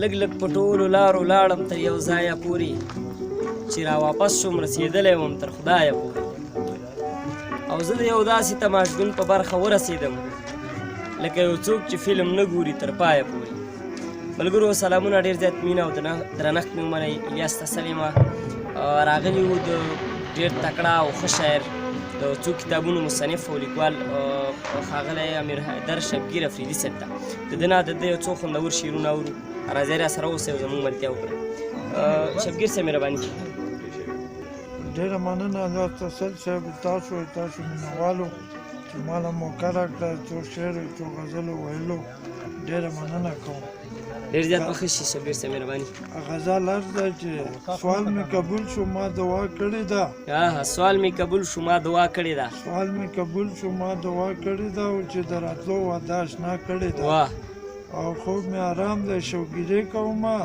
لږ لږ په ټولو لارو لاړم تر یو ځایه پورې چې را واپس شوم رسېدلی وم تر خدایه پورې او زه د یو داسې تماشبین په برخه ورسېدم لکه یو څوک چې فلم نه ګوري تر پایه پورې. ملګرو سلامونه، ډېر زیات مینه او درنښت مې ومنئ. الیاس تسل یم، راغلي وو د ډېر تکړه او ښه شاعر د څو کتابونو مصنف او لیکوال ښاغلی امیر حیدر شبګیر افریدي صاحب ته د ده نه د ده یو څو خوندور شعرونه اورو. راځئ راسره اوسئ او زموږ ملتیا وکړئ. شبګیر صاحب مهرباني. ډېره مننه الیاس تسل صاحب، تاسو مینهوالو چې ما له موقع راکړه څو شعر څو غزلو ویلو، ډېره مننه کوم. ډېر زیات به ښه شي شبګیر صاحب، مهرباني. غزل عرض ده چې سوال مې قبول شو ما دعا کړې ده. سوال مې قبول شو ما دعا کړې ده. سوال مې قبول شو ما دعا کړې ده او چې د راتلو وعده اشنا کړې ده. او خوب مې آرام دی شوګیرې کومه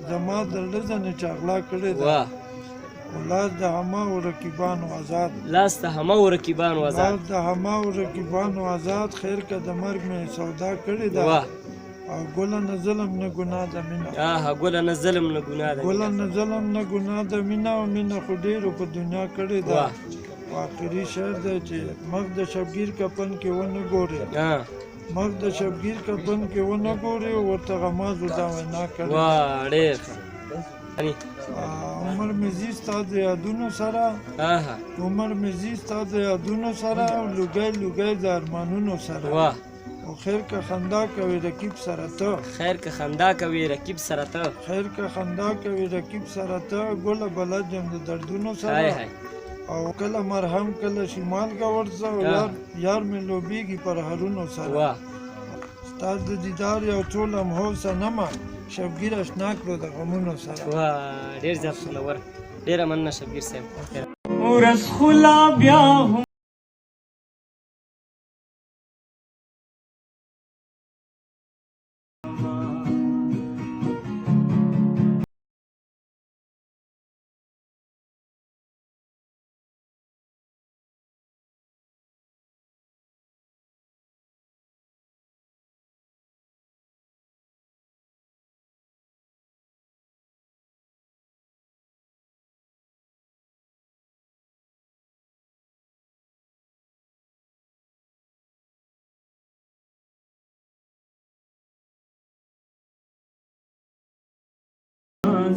زما د زړه ځنې چغلا کړې ده. لاس د هماو رقیبانو آزاد، لاس د هماو رقیبانو آزاد، لاس د هماو رقیبانو آزاد، خیر که د مرګ مې سودا کړې ده. او ګله نه ظلم نه ګناه ده مینه، ګله نه ظلم نه ګناه ده، ګله نه ظلم نه ګناه ده مینه، او مینه خو ډېرو په دنیا کړې ده. آخري شعر دی چې مخ د شبګیر کفن کې ونه ګورې، مخ د شبګیر کفن کې ونه ګورې، ورته غمازو دا وینا کړې ده. ډېر عمر مې ځي ستا د یادونو سره، عمر مې ځي ستا د یادونو سره، او لوګی لوګی د ارمانونو سره. او خیر که خندا کوي رقیب سره ته، خیر که خندا کوي رقیب سره ته، خیر که خندا کوي رقیب سره ته، ګله بلد یم د دردونو سره. او کله مرهم کله شمال ګورځه، او یار مې لوبیږي پر هرونو سره. ستا د دیدار یو څو لمحو صنمه، شبګیر اشنا کړو د غمونو سره. ډېر زیات خوندور، ډېره مننه شبګیر صاحب. ورځ خو لا بیا هم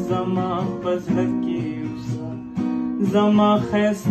زما پزړه کې زما خیس